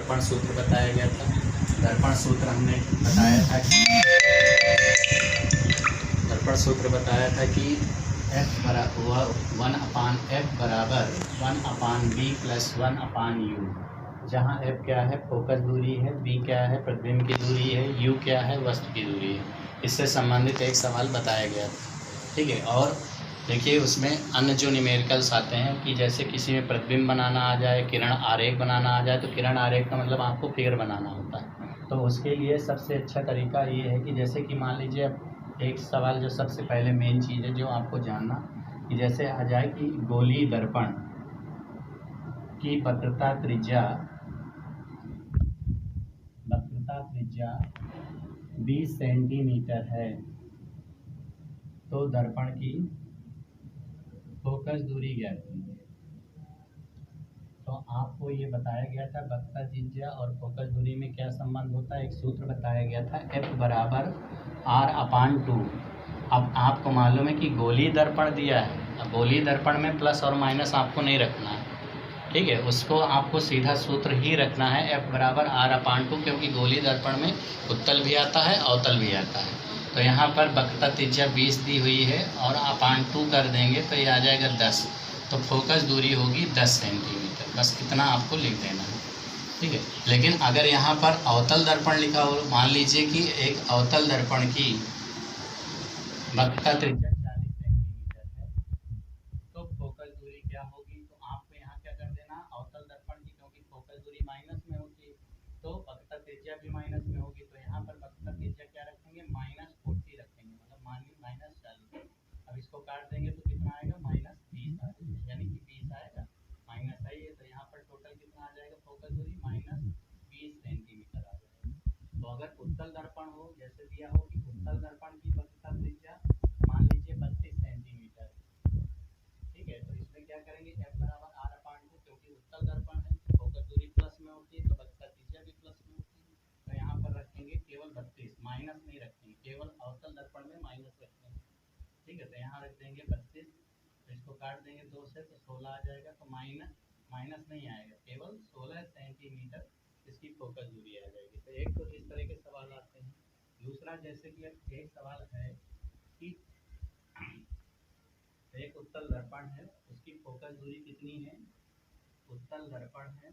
दर्पण सूत्र बताया गया था। दर्पण सूत्र हमने बताया था कि F बराबर 1/f बराबर 1/b प्लस 1/u, जहाँ F क्या है फोकस दूरी है, B क्या है प्रतिबिंब की दूरी है, U क्या है वस्तु की दूरी है। इससे संबंधित एक सवाल बताया गया था, ठीक है। और देखिए उसमें अन्य जो न्यूमेरिकल्स आते हैं कि जैसे किसी में प्रतिबिंब बनाना आ जाए, किरण आरेख बनाना आ जाए, तो किरण आरेख का मतलब आपको फिगर बनाना होता है। तो उसके लिए सबसे अच्छा तरीका ये है कि जैसे कि मान लीजिए अब एक सवाल जो सबसे पहले मेन चीज़ है जो आपको जानना, कि जैसे आ जाए कि गोलीय दर्पण की वक्रता त्रिज्या 20 सेंटीमीटर है, तो दर्पण की फोकस दूरी ज्ञात कीजिए। तो आपको ये बताया गया था वक्रता त्रिज्या और फोकस दूरी में क्या संबंध होता है, एक सूत्र बताया गया था F बराबर R/2। अब आपको मालूम है कि गोलीय दर्पण दिया है, अब गोलीय दर्पण में प्लस और माइनस आपको नहीं रखना है, ठीक है। उसको आपको सीधा सूत्र ही रखना है F बराबर R/2, क्योंकि गोलीय दर्पण में उत्तल भी आता है अवतल भी आता है। तो यहाँ पर वक्रता त्रिज्या 20 दी हुई है और R/2 कर देंगे तो ये आ जाएगा 10, तो फोकस दूरी होगी 10 सेंटीमीटर। बस इतना आपको लिख देना है, ठीक है। लेकिन अगर यहाँ पर अवतल दर्पण लिखा हो, मान लीजिए कि एक अवतल दर्पण की वक्रता त्रिज्या 40 सेंटीमीटर है, तो फोकस दूरी क्या होगी, तो आपको यहाँ क्या कर देना, अवतल दर्पण की क्योंकि फोकस दूरी माइनस में होती है तो वक्रता त्रिज्या भी माइनस में होगी, तो यहाँ पर वक्रता त्रिज्या क्या रखेंगे, -40 रखेंगे, मतलब मानिए -40। अब इसको काट देंगे तो कितना आएगा, -20 आ जाएगा, यानी कि 20 आएगा, माइनस है ये, तो यहाँ पर टोटल कितना आ जाएगा, फोकस दूरी -20 सेंटीमीटर आ जाएगा। तो अगर उत्तल दर्पण हो, जैसे दिया हो कि उत्तल दर्पण की वक्रता त्रिज्या मान लीजिए 32 सेंटीमीटर, ठीक है, तो इसमें क्या करेंगे F बराबर R/2, क्योंकि उत्तल दर्पण है फोकस दूरी प्लस में होती है तो वक्रता त्रिज्या भी प्लस में होती है, तो यहाँ पर रखेंगे केवल 32, माइनस नहीं रखेंगे, केवल अवतल दर्पण में माइनस रखेंगे, ठीक है। तो यहाँ रख देंगे 32, तो इसको काट देंगे 2 से तो 16 आ जाएगा, तो माइनस नहीं आएगा, केवल 16 सेंटीमीटर इसकी फोकस दूरी आ जाएगी। तो एक तो इस तरह के सवाल आते हैं। दूसरा जैसे कि अब एक सवाल है कि एक उत्तल दर्पण है, उसकी फोकस दूरी कितनी है, उत्तल दर्पण है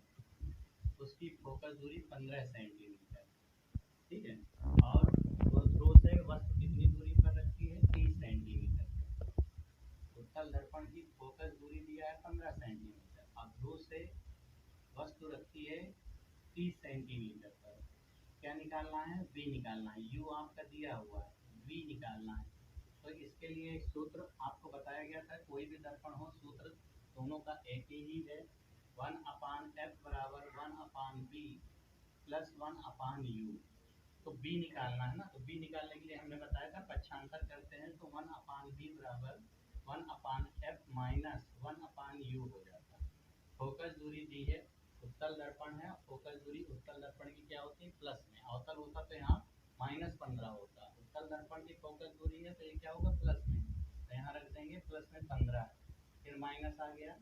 उसकी फोकस दूरी 15 सेंटीमीटर, ठीक है, और ध्रुव से वस्तु कितनी दूरी पर रखी है, 30 सेंटीमीटर। उत्तल दर्पण की फोकस दूरी दिया है 15 सेंटीमीटर, अब ध्रुव से वस्तु रखी है 30 सेंटीमीटर पर। क्या निकालना है, V निकालना है, U आपका दिया हुआ है, V निकालना है। तो इसके लिए एक सूत्र आपको बताया गया था, कोई भी दर्पण हो सूत्र दोनों का एक ही है, 1/f बराबर 1/b प्लस 1/u। तो B निकालना है ना, तो B निकालने के लिए हमने बताया था पक्षांतर करते हैं तो 1/b बराबर 1/f माइनस 1/u हो जाता है। फोकस दूरी दी है, उत्तल दर्पण है, फोकस दूरी उत्तल दर्पण की क्या होती है प्लस में, अवतल होता तो यहाँ -15 होता, उत्तल दर्पण की फोकस दूरी है तो ये क्या होगा प्लस में, तो यहाँ रख देंगे प्लस में 15, फिर माइनस आ गया,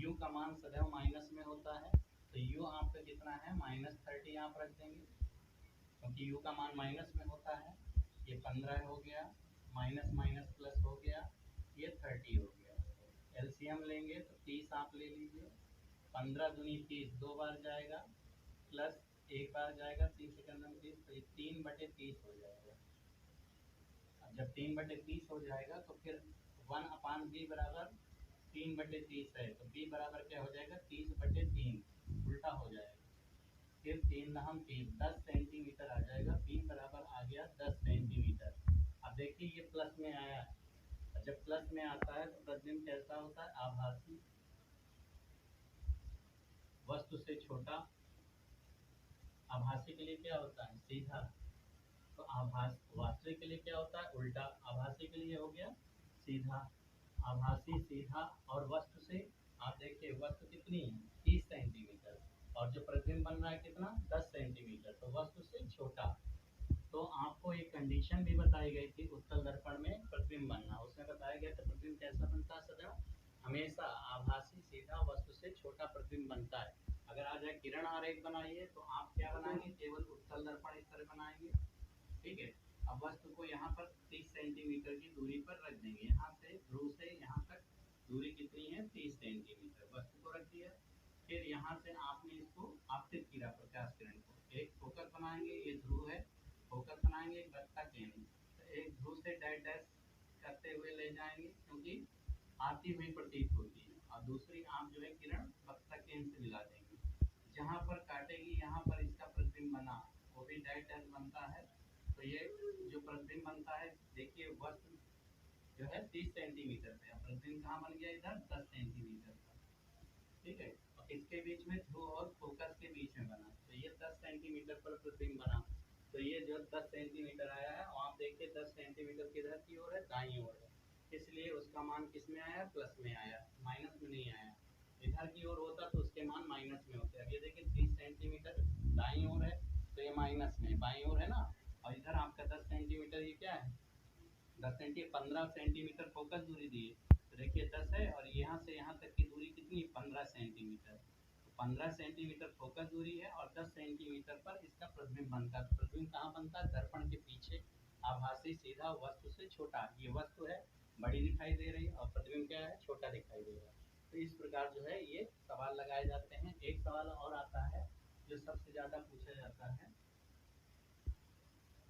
U का मान सदैव माइनस में होता है, तो U आपका कितना है -30 यहाँ पर रख देंगे, क्योंकि U का मान माइनस में होता है। ये 15 हो गया, माइनस माइनस प्लस हो गया, ये 30 हो गया। एलसीएम लेंगे तो 30 आप ले लीजिए, 15 दूनी 30 दो बार जाएगा, प्लस एक बार जाएगा 30 सेकंड में 30, तो ये 3/30 हो जाएगा। अब जब 3/30 हो जाएगा तो फिर 1/b बराबर 3/30 है, तो b बराबर क्या हो जाएगा 30/3, उल्टा हो जाएगा, फिर 3 हम 10 सेंटीमीटर आ जाएगा, b बराबर आ गया 10 सेंटीमीटर। अब देखिए ये प्लस में आया, जब प्लस में आता है तो प्रतिबिंब कैसा होता है, आभासी, वस्तु से छोटा। आभासी के लिए क्या होता है सीधा, तो वास्तविक के लिए क्या होता है उल्टा, आभासी के लिए हो गया सीधा, आभासी सीधा, और वस्तु से आप देखिए वस्तु कितनी है 30 सेंटीमीटर, और जो प्रतिबिंब बन रहा है कितना 10 सेंटीमीटर, तो वस्तु से छोटा। तो आपको एक कंडीशन भी बताई गई थी उत्तल दर्पण में प्रतिबिंब बनना, उसमें बताया गया था प्रतिबिंब कैसा बनता है, सदैव हमेशा आभासी सीधा वस्तु से छोटा प्रतिबिंब बनता है। अगर आ जाए तरह किरण आरेख बनाइए तो आप क्या बनाएंगे, केवल उत्तल दर्पण इस तरह बनाएंगे। ठीक है, अब वस्तु को यहाँ पर 30 सेंटीमीटर की दूरी पर रख देंगे। यहाँ से ध्रुव से यहाँ तक दूरी कितनी है, 30 सेंटीमीटर। वस्तु को रख दिया, फिर यहाँ से आपने इसको आपतित किया प्रकाश किरण को, एक फोकस बनाएंगे, ये ध्रुव है, फोकस बनाएंगे एक वक्ता केंद्र, एक ध्रुव से डैश डैश करते हुए ले जाएंगे क्योंकि आती हुई प्रतीत होती है, और दूसरी आप जो है किरण वक्ता केंद्र से मिला देंगे। जहाँ पर काटेगी यहाँ पर इसका प्रतिबिंब बना, वो भी डैश डैश बनता है। तो ये जो प्रतिबिंब बनता है, देखिए वस्तु जो है 30 सेंटीमीटर पे, प्रतिबिंब कहाँ बन गया, इधर 10 सेंटीमीटर का। ठीक है, इसके बीच में ध्रुव और फोकस के बीच में बना, तो ये 10 सेंटीमीटर पर प्रतिबिंब बना। तो ये जो 10 सेंटीमीटर आया है, और आप देखिए 10 सेंटीमीटर किधर की ओर है, दाईं ओर है, इसलिए उसका मान किस में आया, प्लस में आया, माइनस में नहीं आया। इधर की ओर होता तो उसके मान माइनस में होते। अब ये देखिए 30 सेंटीमीटर दाईं ओर है तो ये माइनस में, बाईं ओर है ना, और इधर आपका 10 सेंटीमीटर, ये क्या है 10 सेंटीमीटर, 15 सेंटीमीटर फोकस दूरी दी है। तो देखिए 10 है और यहाँ से यहाँ तक की दूरी कितनी, 15 सेंटीमीटर। 15 सेंटीमीटर फोकस दूरी है और 10 सेंटीमीटर पर इसका प्रतिबिंब बनता है। प्रतिबिंब कहाँ बनता है, दर्पण के पीछे, आभासी सीधा वस्तु से छोटा। ये वस्तु है बड़ी दिखाई दे रही है और प्रतिबिंब क्या है, छोटा दिखाई दे रहा है। तो इस प्रकार जो है ये सवाल लगाए जाते हैं। एक सवाल और आता है जो सबसे ज्यादा पूछा जाता है,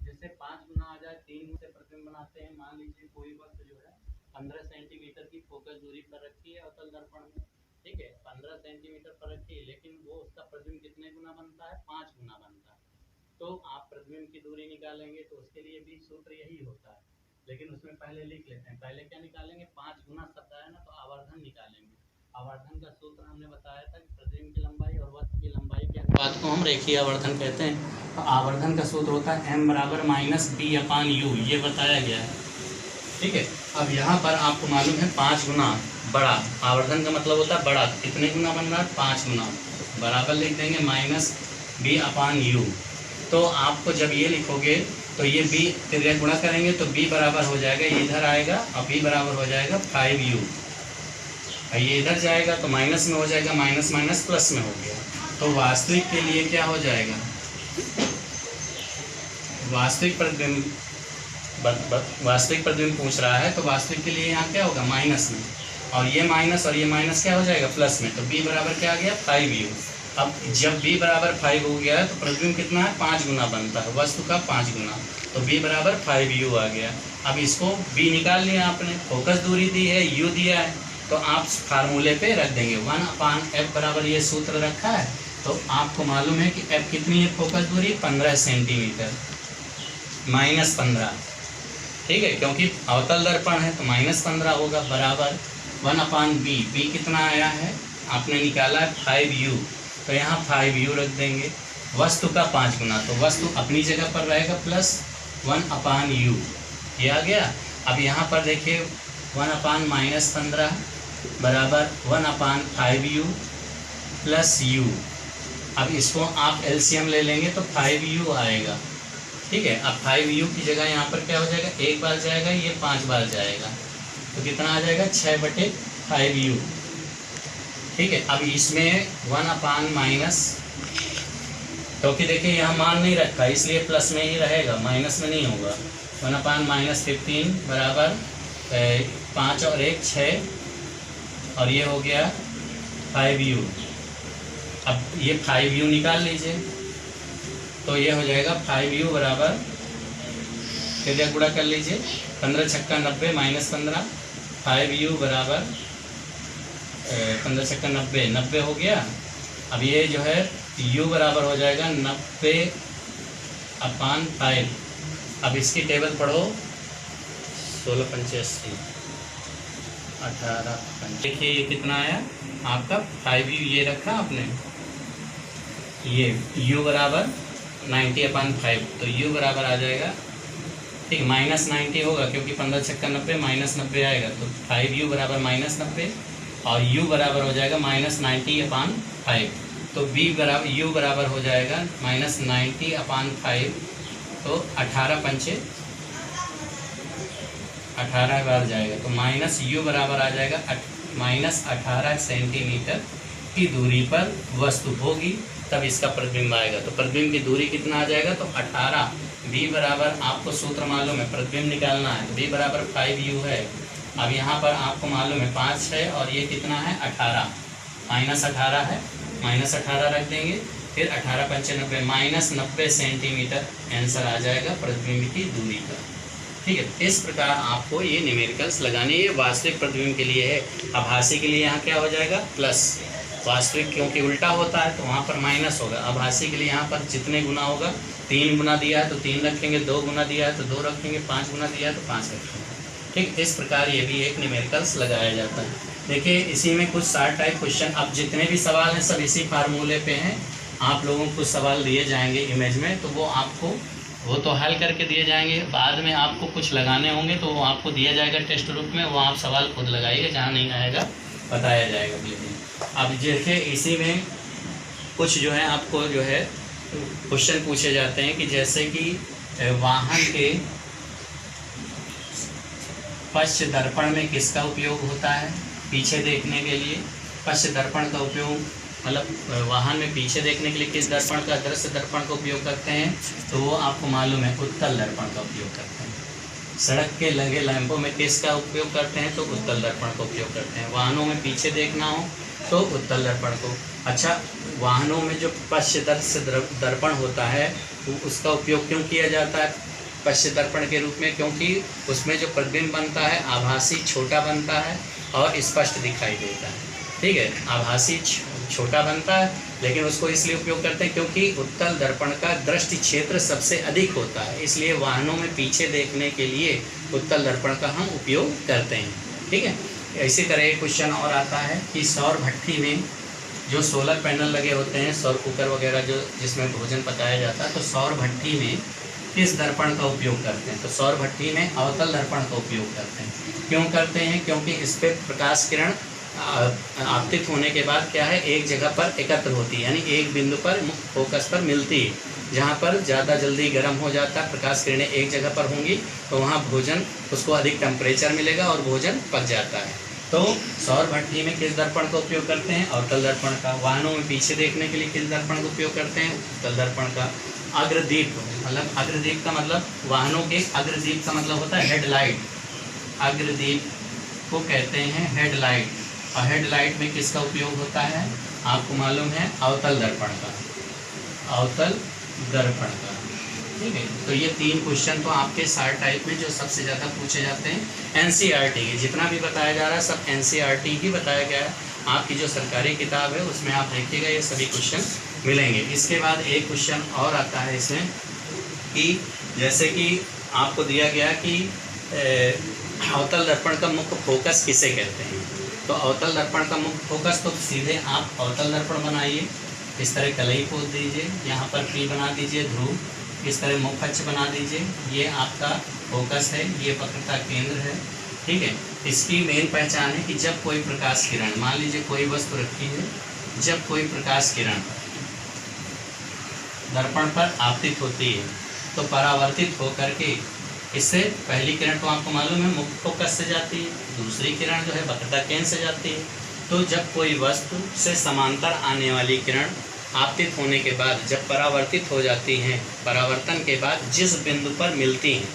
जैसे 5 गुना आ जाए, 3 गुना से प्रतिबिंब बनाते हैं। मान लीजिए कोई वस्तु जो है 15 सेंटीमीटर की फोकस दूरी पर रखी है अवतल दर्पण में, ठीक है, 15 सेंटीमीटर पर रखी है, लेकिन वो उसका प्रतिबिंब कितने गुना बनता है, 5 गुना बनता है। तो आप प्रतिबिंब की दूरी निकालेंगे तो उसके लिए भी सूत्र यही होता है, लेकिन उसमें पहले लिख लेते हैं। पहले क्या निकालेंगे, 5 गुना शब्द है ना, तो आवर्धन निकालेंगे। आवर्धन का सूत्र हमने बताया था कि प्रतिबिंब की लंबाई और वस्तु की लंबाई के अनुपात को हम रेखीय आवर्धन कहते हैं। तो आवर्धन का सूत्र होता है m बराबर -b/u, ये बताया गया है। ठीक है, अब यहाँ पर आपको मालूम है 5 गुना बड़ा, आवर्धन का मतलब होता है बड़ा, कितने गुना बन रहा है, 5 गुना, बराबर लिख देंगे -b/u। तो आपको जब ये लिखोगे तो ये b तिर्यक गुणा करेंगे तो b बराबर हो जाएगा, ये इधर आएगा और b बराबर हो जाएगा 5u, ये इधर जाएगा तो माइनस में हो जाएगा, माइनस माइनस प्लस में हो गया। तो वास्तविक के लिए क्या हो जाएगा, वास्तविक प्रतिबिंब पूछ रहा है, तो वास्तविक के लिए यहाँ क्या होगा, माइनस में, और ये माइनस क्या हो जाएगा, प्लस में। तो b बराबर क्या आ गया, 5u। अब जब b बराबर 5 हो गया है तो प्रतिबिंब कितना है, 5 गुना बनता है, वस्तु का 5 गुना, तो b बराबर 5u आ गया। अब इसको b निकाल लिया आपने, फोकस दूरी दी है, u दिया है, तो आप फार्मूले पे रख देंगे 1/f बराबर, ये सूत्र रखा है। तो आपको मालूम है कि f कितनी है, फोकस दूरी 15 सेंटीमीटर, -15, ठीक है, क्योंकि अवतल दर्पण है तो -15 होगा, बराबर 1/b, b कितना आया है आपने निकाला है 5u, तो यहाँ 5u रख देंगे। वस्तु का 5 गुना, तो वस्तु अपनी जगह पर रहेगा प्लस 1/u, ये आ गया। अब यहाँ पर देखिए 1/-15 बराबर 1/5u प्लस u। अब इसको आप एलसीएम ले लेंगे तो 5u आएगा, ठीक है। अब 5u की जगह यहाँ पर क्या हो जाएगा, 1 बार जाएगा, ये 5 बार जाएगा, तो कितना आ जाएगा 6/5u, ठीक है। अब इसमें 1/- क्योंकि देखिए यहाँ मान नहीं रखा इसलिए प्लस में ही रहेगा, माइनस में नहीं होगा। 1/-15 बराबर 5 और 1 6, और ये हो गया 5u। अब ये 5u निकाल लीजिए तो ये हो जाएगा 5u बराबर, फिर गुणा कर लीजिए, 15 छक्का 90 -15, 5u बराबर 15 छक्का 90, 90 हो गया। अब ये जो है u बराबर हो जाएगा 90/5। अब इसकी टेबल पढ़ो, 16×5 = 18। देखिए ये कितना आया आपका, 5u ये रखा आपने, ये u बराबर 90/5, तो u बराबर आ जाएगा, ठीक, -90 होगा क्योंकि 15 छक्का 90 -90 आएगा, तो 5u बराबर -90 और u बराबर हो जाएगा -90/5, तो u बराबर हो जाएगा -90/5, तो 18 बार जाएगा, तो -u बराबर आ जाएगा -18 सेंटीमीटर की दूरी पर वस्तु होगी तब इसका प्रतिबिंब आएगा। तो प्रतिबिंब की दूरी कितना आ जाएगा, तो 18। b बराबर, आपको सूत्र मालूम है, प्रतिबिंब निकालना है, तो b बराबर 5u है। अब यहाँ पर आपको मालूम है 5 है और ये कितना है 18, -18 है, -18 रख देंगे, फिर 18 × 95 -90 सेंटीमीटर आंसर आ जाएगा प्रतिबिंब की दूरी पर। ठीक है, इस प्रकार आपको ये न्यूमेरिकल्स लगाने, ये वास्तविक प्रतिबिंब के लिए है। आभासी के लिए यहाँ क्या हो जाएगा प्लस, वास्तविक क्योंकि उल्टा होता है तो वहाँ पर माइनस होगा। आभासी के लिए यहाँ पर जितने गुना होगा, 3 गुना दिया है तो 3 रखेंगे, 2 गुना दिया है तो 2 रखेंगे, 5 गुना दिया है तो 5 रखेंगे। ठीक, इस प्रकार ये भी एक न्यूमेरिकल्स लगाया जाता है। देखिए इसी में कुछ 60 टाइप क्वेश्चन, अब जितने भी सवाल हैं सब इसी फार्मूले पे हैं। आप लोगों को सवाल दिए जाएंगे इमेज में, तो वो तो हल करके दिए जाएंगे। बाद में आपको कुछ लगाने होंगे तो वो आपको दिया जाएगा टेस्ट रूप में, वो आप सवाल खुद लगाइएगा, जहाँ नहीं आएगा बताया जाएगा। अब देखिए इसी में कुछ जो है आपको जो है क्वेश्चन पूछे जाते हैं कि जैसे कि वाहन के पश्च दर्पण में किसका उपयोग होता है पीछे देखने के लिए। पश्च दर्पण का उपयोग मतलब वाहन में पीछे देखने के लिए किस दर्पण का, दृश्य दर्पण का उपयोग करते हैं, तो वो आपको मालूम है उत्तल दर्पण का उपयोग करते हैं। सड़क के लगे लैंपों में किसका उपयोग करते हैं, तो उत्तल दर्पण का उपयोग करते हैं। वाहनों में पीछे देखना हो तो उत्तल दर्पण को। अच्छा, वाहनों में जो पश्च दर्पण होता है वो उसका उपयोग क्यों किया जाता है पश्च दर्पण के रूप में, क्योंकि उसमें जो प्रतिबिंब बनता है आभासी छोटा बनता है और स्पष्ट दिखाई देता है। ठीक है, आभासी छोटा बनता है, लेकिन उसको इसलिए उपयोग करते हैं क्योंकि उत्तल दर्पण का दृष्टि क्षेत्र सबसे अधिक होता है, इसलिए वाहनों में पीछे देखने के लिए उत्तल दर्पण का हम उपयोग करते हैं। ठीक है, इसी तरह एक क्वेश्चन और आता है कि सौर भट्ठी में जो सोलर पैनल लगे होते हैं, सौर कुकर वगैरह जो जिसमें भोजन पकाया जाता है, तो सौर भट्ठी में किस दर्पण का उपयोग करते हैं, तो सौर भट्ठी में अवतल दर्पण का उपयोग करते हैं। क्यों करते हैं, क्योंकि इस पर प्रकाश किरण आपतित होने के बाद क्या है एक जगह पर एकत्र होती है, यानी एक बिंदु पर मुख्य फोकस पर मिलती है, जहाँ पर ज़्यादा जल्दी गर्म हो जाता है, प्रकाश किरणें एक जगह पर होंगी तो वहाँ भोजन उसको अधिक टेम्परेचर मिलेगा और भोजन पक जाता है। तो सौर भट्ठी में किस दर्पण का उपयोग करते हैं, अवतल दर्पण का। वाहनों में पीछे देखने के लिए किस दर्पण का उपयोग करते हैं, उत्तल दर्पण का। अग्रदीप मतलब अग्रदीप का मतलब वाहनों के अग्रदीप का मतलब होता है हेडलाइट, अग्रदीप को कहते हैं हेडलाइट। और हेडलाइट में किसका उपयोग होता है, आपको मालूम है अवतल दर्पण का, अवतल दर्पण का। ठीक है, तो ये 3 क्वेश्चन तो आपके 60 टाइप में जो सबसे ज़्यादा पूछे जाते हैं एनसीईआरटी के, जितना भी बताया जा रहा है सब एनसीईआरटी ही बताया गया है। आपकी जो सरकारी किताब है उसमें आप देखिएगा ये सभी क्वेश्चन मिलेंगे। इसके बाद एक क्वेश्चन और आता है इसमें कि जैसे कि आपको दिया गया कि अवतल दर्पण का मुख्य फोकस किसे कहते हैं, तो अवतल दर्पण का मुख्य फोकस तो सीधे आप अवतल दर्पण बनाइए, इस तरह कलई पोत दीजिए, यहाँ पर पी बना दीजिए ध्रुव, इस तरह मुखच्छ बना दीजिए, ये आपका फोकस है, ये वक्रता केंद्र है। ठीक है, इसकी मेन पहचान है कि जब कोई प्रकाश किरण, मान लीजिए कोई वस्तु रखी है, जब कोई प्रकाश किरण दर्पण पर आपतित होती है तो परावर्तित होकर के इससे पहली किरण तो आपको मालूम है मुख्य फोकस से जाती है, दूसरी किरण जो है वक्रता केंद्र से जाती है। तो जब कोई वस्तु से समांतर आने वाली किरण आपतित होने के बाद जब परावर्तित हो जाती हैं, परावर्तन के बाद जिस बिंदु पर मिलती हैं,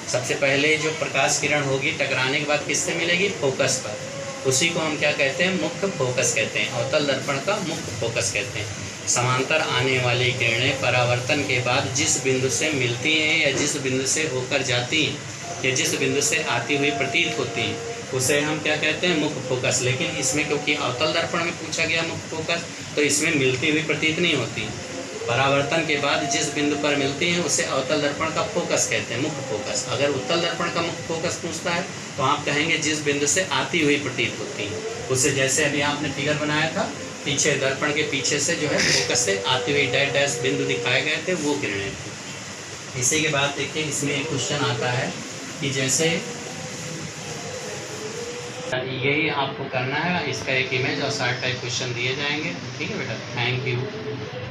सबसे पहले जो प्रकाश किरण होगी टकराने के बाद किससे मिलेगी, फोकस पर, उसी को हम क्या कहते हैं, मुख्य फोकस कहते हैं, अवतल दर्पण का मुख्य फोकस कहते हैं। समांतर आने वाली किरणें परावर्तन के बाद जिस बिंदु से मिलती हैं या जिस बिंदु से होकर जाती हैं या जिस बिंदु से आती हुई प्रतीत होती हैं उसे हम क्या कहते हैं, मुख्य फोकस। लेकिन इसमें क्योंकि अवतल दर्पण में पूछा गया मुख्य फोकस, तो इसमें मिलती हुई प्रतीत नहीं होती। परावर्तन के बाद जिस बिंदु पर मिलती हैं उसे अवतल दर्पण का फोकस कहते हैं, मुख्य फोकस। अगर उत्तल दर्पण का मुख्य फोकस पूछता है तो आप कहेंगे जिस बिंदु से आती हुई प्रतीत होती है उसे, जैसे अभी आपने फिगर बनाया था, पीछे दर्पण के पीछे से जो है फोकस से आती हुई डैश डैश बिंदु दिखाए गए थे, वो किरणें थी। इसी के बाद देखिए इसमें एक क्वेश्चन आता है कि जैसे यही आपको करना है, इसका एक इमेज और 60 टाइप क्वेश्चन दिए जाएंगे। ठीक है बेटा, थैंक यू।